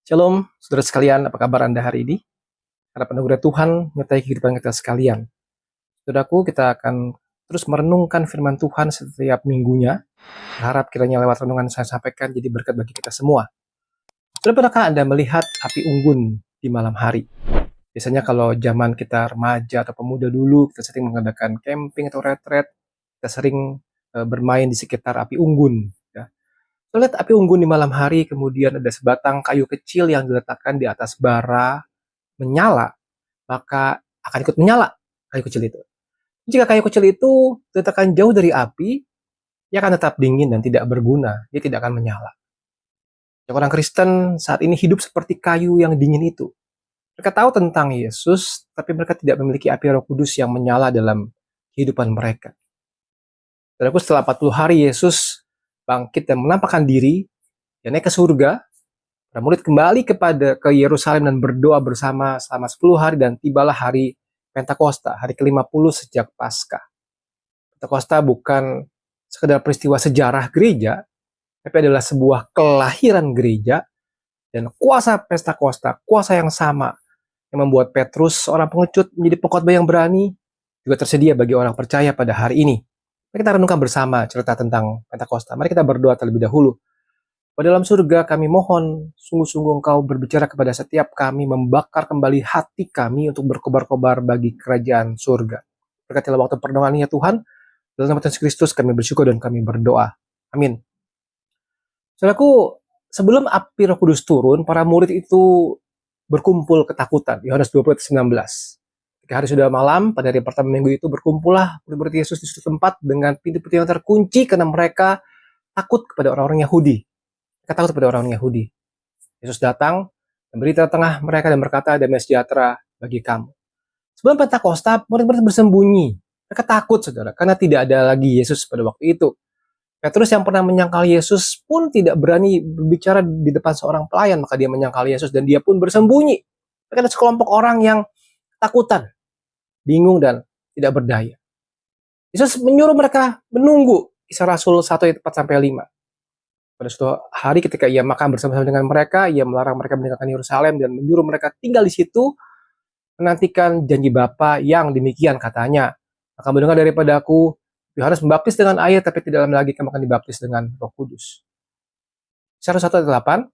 Shalom, saudara sekalian, apa kabar Anda hari ini? Harap anugerah Tuhan menyertai kehidupan kita sekalian. Saudaraku, kita akan terus merenungkan firman Tuhan setiap minggunya. Berharap kiranya lewat renungan saya sampaikan jadi berkat bagi kita semua. Sudah pernahkah Anda melihat api unggun di malam hari? Biasanya kalau zaman kita remaja atau pemuda dulu, kita sering mengadakan camping atau retret, kita sering bermain di sekitar api unggun. Ya. Saya lihat api unggun di malam hari, kemudian ada sebatang kayu kecil yang diletakkan di atas bara, menyala, maka akan ikut menyala kayu kecil itu. Jika kayu kecil itu diletakkan jauh dari api, ia akan tetap dingin dan tidak berguna, dia tidak akan menyala. Orang Kristen saat ini hidup seperti kayu yang dingin itu. Mereka tahu tentang Yesus, tapi mereka tidak memiliki api Roh Kudus yang menyala dalam kehidupan mereka. Saudaraku, setelah 40 hari Yesus bangkit dan menampakkan diri, dia naik ke surga. Para murid kembali ke Yerusalem dan berdoa bersama selama 10 hari dan tibalah hari Pentakosta, hari ke-50 sejak Paskah. Pentakosta bukan sekedar peristiwa sejarah gereja, tapi adalah sebuah kelahiran gereja dan kuasa Pentakosta, kuasa yang sama yang membuat Petrus, seorang pengecut, menjadi pengkhotbah yang berani, juga tersedia bagi orang percaya pada hari ini. Mari kita renungkan bersama cerita tentang Pentakosta. Mari kita berdoa terlebih dahulu. Pada dalam surga kami mohon sungguh-sungguh Engkau berbicara kepada setiap kami, membakar kembali hati kami untuk berkobar-kobar bagi kerajaan surga. Berkatilah waktu perdomaan ya Tuhan. Dalam nama Yesus Kristus kami bersyukur dan kami berdoa. Amin. Saudaraku, sebelum api Roh Kudus turun, para murid itu berkumpul ketakutan. Yohanes 20:19. Ketika hari sudah malam, pada hari pertama minggu itu berkumpullah murid-murid Yesus di suatu tempat dengan pintu-pintu yang terkunci karena mereka takut kepada orang-orang Yahudi. Mereka takut kepada orang Yahudi. Yesus datang dan berdiri di tengah mereka dan berkata, damai sejahtera bagi kamu. Sebelum Pentakosta, murid-murid bersembunyi. Mereka takut, saudara, karena tidak ada lagi Yesus pada waktu itu. Petrus yang pernah menyangkal Yesus pun tidak berani berbicara di depan seorang pelayan, maka dia menyangkal Yesus dan dia pun bersembunyi. Mereka ada sekelompok orang yang takutan, bingung dan tidak berdaya. Yesus menyuruh mereka menunggu. Kisah Rasul 1 ayat 4-5. Pada suatu hari ketika ia makan bersama-sama dengan mereka, ia melarang mereka meninggalkan Yerusalem dan menyuruh mereka tinggal di situ, menantikan janji Bapa yang demikian katanya. Maka mendengar daripadaku, Yohanes membaptis dengan air, tapi tidak lama lagi kamu akan dibaptis dengan Roh Kudus. Kisah 1 ayat 8,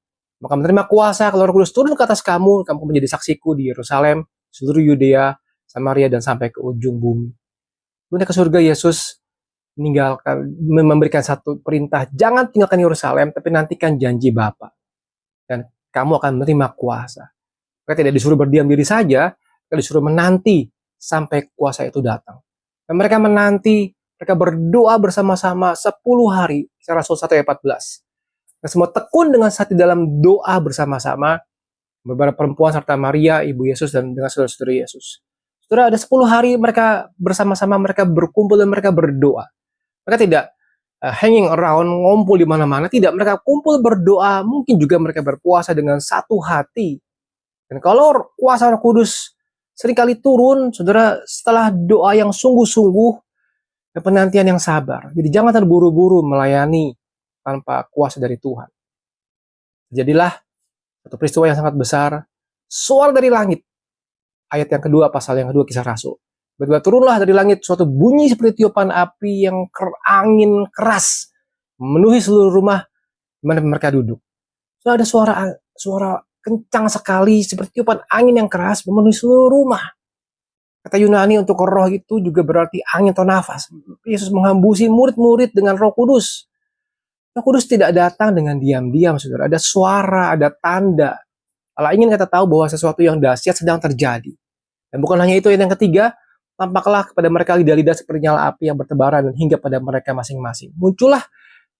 maka menerima kuasa kalau Roh Kudus turun ke atas kamu menjadi saksiku di Yerusalem, seluruh Yudea, Samaria, dan sampai ke ujung bumi. Kemudian ke surga Yesus memberikan satu perintah, jangan tinggalkan Yerusalem, tapi nantikan janji Bapa. Dan kamu akan menerima kuasa. Mereka tidak disuruh berdiam diri saja, mereka disuruh menanti sampai kuasa itu datang. Dan mereka menanti, mereka berdoa bersama-sama 10 hari, Kisah Rasul 1 ayat 14. Dan semua tekun dengan hati dalam doa bersama-sama, beberapa perempuan serta Maria, ibu Yesus, dan dengan saudara-saudara Yesus. Saudara, ada 10 hari mereka bersama-sama, mereka berkumpul dan mereka berdoa. Mereka tidak hanging around, ngumpul di mana-mana, tidak. Mereka kumpul berdoa, mungkin juga mereka berpuasa dengan satu hati. Dan kalau kuasa Roh Kudus seringkali turun, saudara, setelah doa yang sungguh-sungguh, dan penantian yang sabar. Jadi jangan terburu-buru melayani tanpa kuasa dari Tuhan. Jadilah satu peristiwa yang sangat besar, suara dari langit. Ayat yang kedua, pasal yang kedua, Kisah Rasul. Tiba-tiba turunlah dari langit suatu bunyi seperti tiupan api yang angin keras, memenuhi seluruh rumah di mana mereka duduk. So, ada suara kencang sekali seperti tiupan angin yang keras memenuhi seluruh rumah. Kata Yunani untuk roh itu juga berarti angin atau nafas. Yesus menghambusi murid-murid dengan Roh Kudus. Roh Kudus tidak datang dengan diam-diam, saudara. Ada suara, ada tanda. Allah ingin kita tahu bahwa sesuatu yang dahsyat sedang terjadi. Dan bukan hanya itu, yang ketiga, tampaklah kepada mereka lidah-lidah seperti nyala api yang bertebaran dan hingga pada mereka masing-masing. Muncullah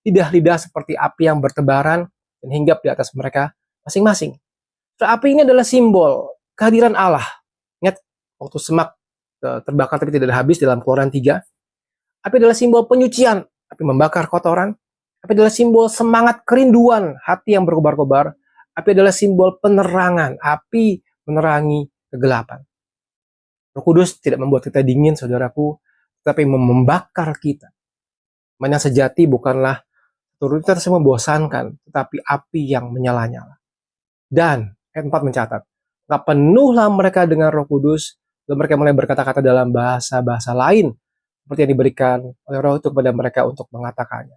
lidah-lidah seperti api yang bertebaran dan hinggap di atas mereka masing-masing. Api ini adalah simbol kehadiran Allah. Ingat, waktu semak terbakar tapi tidak habis dalam Keluaran 3. Api adalah simbol penyucian. Api membakar kotoran. Api adalah simbol semangat kerinduan hati yang berkobar-kobar. Api adalah simbol penerangan. Api menerangi kegelapan. Roh Kudus tidak membuat kita dingin, saudaraku, tetapi membakar kita. Yang sejati bukanlah turun terus membosankan, tetapi api yang menyala-nyala. Dan ayat 4 mencatat, maka penuhlah mereka dengan Roh Kudus, lalu mereka mulai berkata-kata dalam bahasa-bahasa lain seperti yang diberikan oleh Roh itu kepada mereka untuk mengatakannya.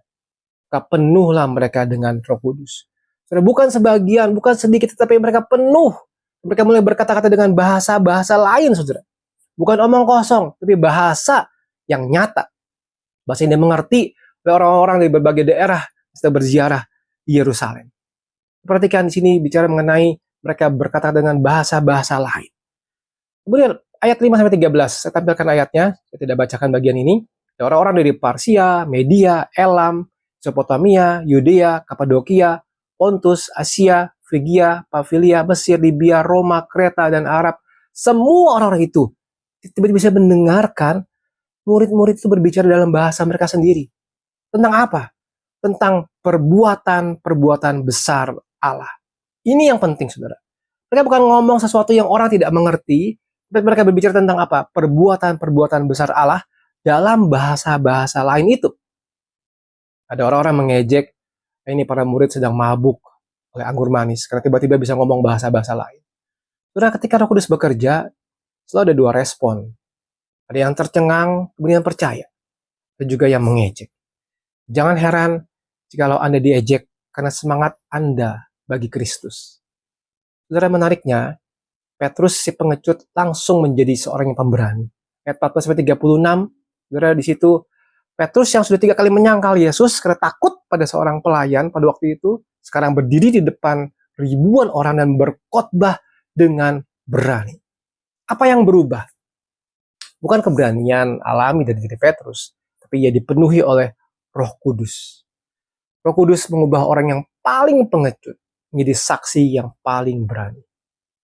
Maka penuhlah mereka dengan Roh Kudus. Saudara, bukan sebagian, bukan sedikit, tetapi mereka penuh. Mereka mulai berkata-kata dengan bahasa-bahasa lain, saudara. Bukan omong kosong, tapi bahasa yang nyata. Bahasa yang dimengerti oleh orang-orang dari berbagai daerah yang sedang berziarah di Yerusalem. Perhatikan di sini bicara mengenai mereka berkata dengan bahasa-bahasa lain. Kemudian ayat 5-13, saya tampilkan ayatnya, saya tidak bacakan bagian ini. Orang-orang dari Parsia, Media, Elam, Mesopotamia, Yudea, Kapadokia, Pontus, Asia, Frigia, Pamfilia, Mesir, Libya, Roma, Kreta, dan Arab. Semua orang-orang itu tiba-tiba bisa mendengarkan murid-murid itu berbicara dalam bahasa mereka sendiri. Tentang apa? Tentang perbuatan-perbuatan besar Allah. Ini yang penting, saudara. Mereka bukan ngomong sesuatu yang orang tidak mengerti, tapi mereka berbicara tentang apa? Perbuatan-perbuatan besar Allah dalam bahasa-bahasa lain itu. Ada orang-orang mengejek, ini para murid sedang mabuk oleh anggur manis, karena tiba-tiba bisa ngomong bahasa-bahasa lain. Saudara, ketika Roh Kudus bekerja, selalu ada dua respon. Ada yang tercengang, kemudian percaya. Ada juga yang mengejek. Jangan heran jikalau Anda diejek karena semangat Anda bagi Kristus. Saudara, menariknya, Petrus si pengecut langsung menjadi seorang yang pemberani. Ayat 14-36, saudara, di situ Petrus yang sudah 3 kali menyangkal Yesus karena takut pada seorang pelayan pada waktu itu, sekarang berdiri di depan ribuan orang dan berkhotbah dengan berani. Apa yang berubah? Bukan keberanian alami dari diri Petrus, tapi ia dipenuhi oleh Roh Kudus. Roh Kudus mengubah orang yang paling pengecut menjadi saksi yang paling berani.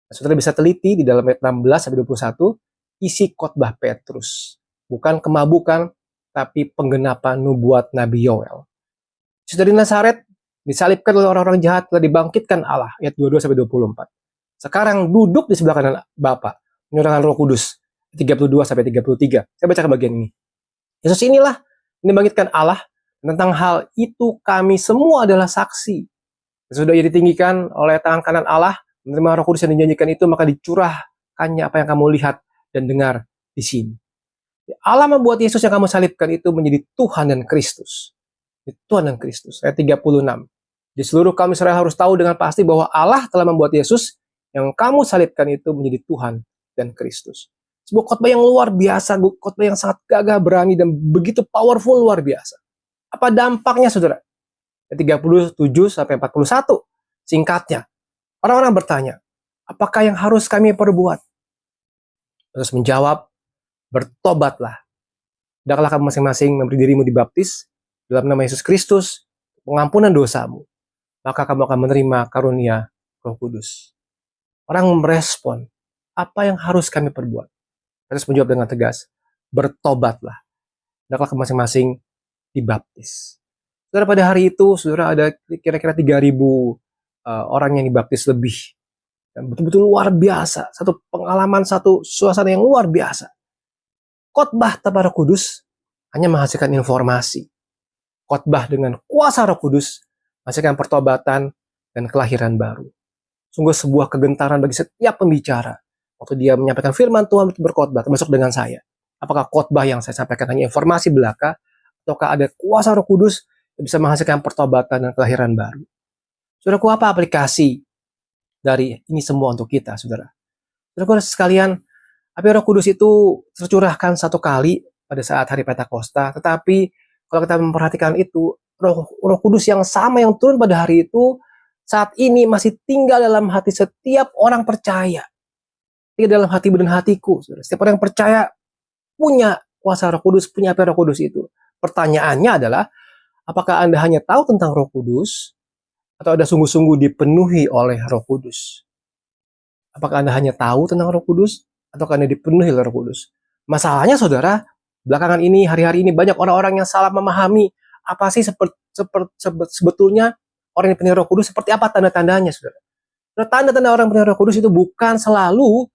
Saudara bisa teliti di dalam ayat 16-21, isi khotbah Petrus. Bukan kemabukan, tapi penggenapan nubuat Nabi Yoel. Yesus dari Nazaret disalibkan oleh orang-orang jahat, telah dibangkitkan Allah. Ayat 22-24. Sekarang duduk di sebelah kanan Bapa, menyurahkan Roh Kudus. 32-33. Saya bacakan bagian ini. Yesus inilah yang dibangkitkan Allah. Tentang hal itu kami semua adalah saksi. Sesudah ia ditinggikan oleh tangan kanan Allah, menerima Roh Kudus yang dijanjikan itu, maka dicurahkannya apa yang kamu lihat dan dengar di sini. Allah membuat Yesus yang kamu salibkan itu menjadi Tuhan dan Kristus. Tuhan dan Kristus. Ayat 36. Di seluruh kaum Israel harus tahu dengan pasti bahwa Allah telah membuat Yesus yang kamu salibkan itu menjadi Tuhan dan Kristus. Sebuah khotbah yang luar biasa, khotbah yang sangat gagah, berani, dan begitu powerful, luar biasa. Apa dampaknya, saudara? 37-41. Singkatnya, orang-orang bertanya, apakah yang harus kami perbuat? Terus menjawab, bertobatlah. Hendaklah kamu masing-masing memberi dirimu dibaptis dalam nama Yesus Kristus, pengampunan dosamu. Maka kamu akan menerima karunia Roh Kudus. Orang merespon, apa yang harus kami perbuat? Yesus menjawab dengan tegas, bertobatlah. Hendaklah kamu masing-masing dibaptis. Saudara, pada hari itu, saudara, ada kira-kira 3.000 orang yang dibaptis lebih. Dan betul-betul luar biasa. Satu pengalaman, satu suasana yang luar biasa. Khotbah tanpa Roh Kudus hanya menghasilkan informasi. Khotbah dengan kuasa Roh Kudus menghasilkan pertobatan dan kelahiran baru. Sungguh sebuah kegentaran bagi setiap pembicara. Waktu dia menyampaikan firman Tuhan berkhotbah, termasuk dengan saya. Apakah khotbah yang saya sampaikan hanya informasi belaka, ataukah ada kuasa Roh Kudus yang bisa menghasilkan pertobatan dan kelahiran baru? Saudaraku, apa aplikasi dari ini semua untuk kita, saudara? Saudaraku sekalian, api Roh Kudus itu tercurahkan 1 kali pada saat hari Pentakosta, tetapi kalau kita memperhatikan itu, Roh Kudus yang sama yang turun pada hari itu, saat ini masih tinggal dalam hati setiap orang percaya. Tinggal dalam hatimu dan hatiku. Saudara. Setiap orang yang percaya punya kuasa Roh Kudus, punya api Roh Kudus itu. Pertanyaannya adalah, apakah Anda hanya tahu tentang Roh Kudus, atau Anda sungguh-sungguh dipenuhi oleh Roh Kudus? Apakah Anda hanya tahu tentang Roh Kudus, atau Anda dipenuhi oleh Roh Kudus? Masalahnya, saudara, belakangan ini, hari-hari ini, banyak orang-orang yang salah memahami apa sih sebetulnya orang yang dipenuhi Roh Kudus, seperti apa tanda-tandanya, saudara. Tanda-tanda orang yang dipenuhi Roh Kudus itu bukan selalu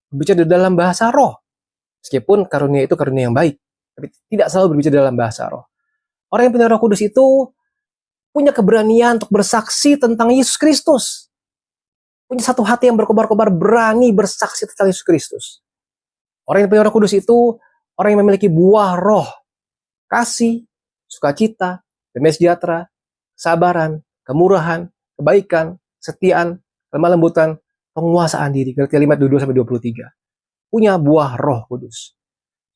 berbicara dalam bahasa roh. Meskipun karunia itu karunia yang baik, tapi tidak selalu berbicara dalam bahasa roh. Orang yang punya Roh Kudus itu punya keberanian untuk bersaksi tentang Yesus Kristus. punya satu hati yang berkobar-kobar, berani bersaksi tentang Yesus Kristus. Orang yang punya Roh Kudus itu orang yang memiliki buah roh, kasih, sukacita, damai sejahtera, kesabaran, kemurahan, kebaikan, kesetiaan, lemah lembutan, penguasaan diri. Galatia 5:22-23. Punya buah Roh Kudus.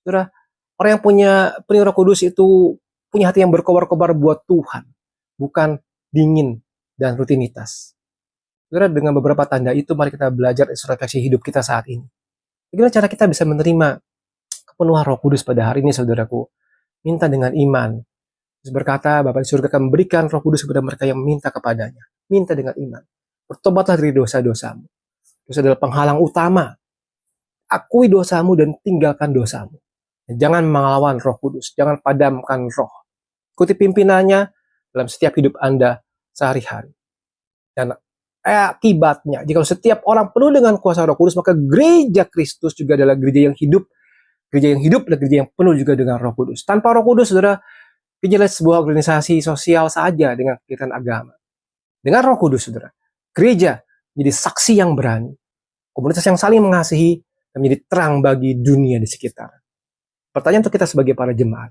Saudara, orang yang punya Roh Kudus itu punya hati yang berkobar-kobar buat Tuhan, bukan dingin dan rutinitas. Saudara, dengan beberapa tanda itu, mari kita belajar introspeksi hidup kita saat ini. Bagaimana cara kita bisa menerima kepenuhan Roh Kudus pada hari ini, saudaraku? Minta dengan iman. Yesus berkata, Bapa di surga akan memberikan Roh Kudus kepada mereka yang minta kepadanya. Minta dengan iman. Bertobatlah dari dosa-dosamu. Dosa adalah penghalang utama. Akui dosamu dan tinggalkan dosamu. Jangan melawan Roh Kudus. Jangan padamkan Roh. Ikuti pimpinannya dalam setiap hidup Anda sehari-hari. Dan akibatnya, jika setiap orang penuh dengan kuasa Roh Kudus, maka gereja Kristus juga adalah gereja yang hidup. Gereja yang hidup adalah gereja yang penuh juga dengan Roh Kudus. Tanpa Roh Kudus, saudara, gereja sebuah organisasi sosial saja dengan kegiatan agama. Dengan Roh Kudus, saudara, gereja menjadi saksi yang berani. Komunitas yang saling mengasihi dan menjadi terang bagi dunia di sekitar. Pertanyaan untuk kita sebagai para jemaat,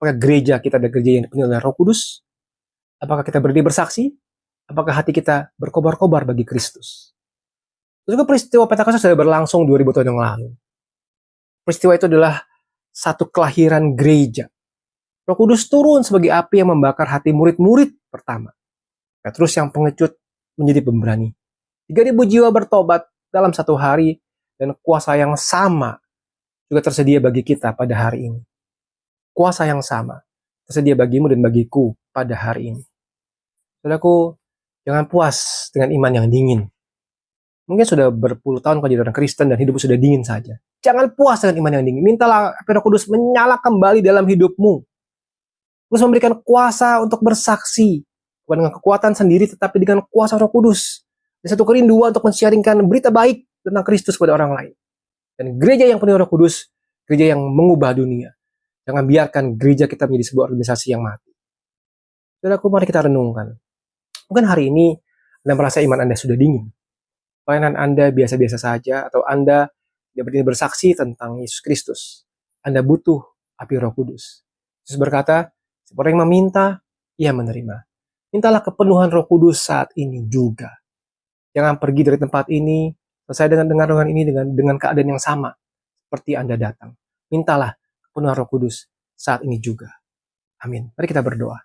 apakah gereja kita adalah gereja yang penuh dengan Roh Kudus? Apakah kita berani bersaksi? Apakah hati kita berkobar-kobar bagi Kristus? Juga peristiwa Pentakosta sudah berlangsung 2000 tahun yang lalu. Peristiwa itu adalah satu kelahiran gereja. Roh Kudus turun sebagai api yang membakar hati murid-murid pertama. Petrus yang pengecut menjadi pemberani. 3.000 jiwa bertobat dalam satu hari, dan kuasa yang sama juga tersedia bagi kita pada hari ini. Kuasa yang sama tersedia bagimu dan bagiku pada hari ini. Saudaraku, jangan puas dengan iman yang dingin. Mungkin sudah berpuluh tahun kau jadi orang Kristen dan hidupmu sudah dingin saja. Jangan puas dengan iman yang dingin. Mintalah api Roh Kudus menyala kembali dalam hidupmu. Terus memberikan kuasa untuk bersaksi. Bukan dengan kekuatan sendiri, tetapi dengan kuasa Roh Kudus. Dan satu kerinduan untuk mensiarkan berita baik tentang Kristus kepada orang lain. Dan gereja yang penuh Roh Kudus, gereja yang mengubah dunia. Jangan biarkan gereja kita menjadi sebuah organisasi yang mati. Saudaraku, mari kita renungkan. Mungkin hari ini Anda merasa iman Anda sudah dingin. Pelayanan Anda biasa-biasa saja, atau Anda tidak berani bersaksi tentang Yesus Kristus. Anda butuh api Roh Kudus. Yesus berkata, siapa yang meminta, ia menerima. Mintalah kepenuhan Roh Kudus saat ini juga. Jangan pergi dari tempat ini, selesai dengan renungan ini dengan keadaan yang sama seperti Anda datang. Mintalah kepenuhan Roh Kudus saat ini juga. Amin. Mari kita berdoa.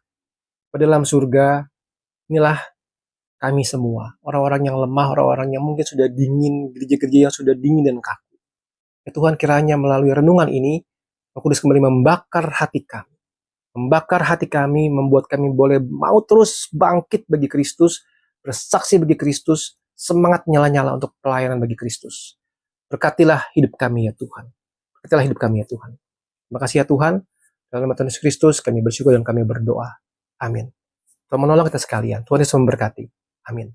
Pada dalam surga, inilah kami semua, orang-orang yang lemah, orang-orang yang mungkin sudah dingin, gereja-gereja yang sudah dingin dan kaku. Ya Tuhan, kiranya melalui renungan ini, Roh Kudus kembali membakar hati kami. Membakar hati kami, membuat kami boleh mau terus bangkit bagi Kristus, bersaksi bagi Kristus, semangat nyala-nyala untuk pelayanan bagi Kristus. Berkatilah hidup kami ya Tuhan. Berkatilah hidup kami ya Tuhan. Terima kasih ya Tuhan. Dalam nama Tuhan Yesus Kristus, kami bersyukur dan kami berdoa. Amin. Tuhan menolong kita sekalian. Tuhan Yesus memberkati. Amin.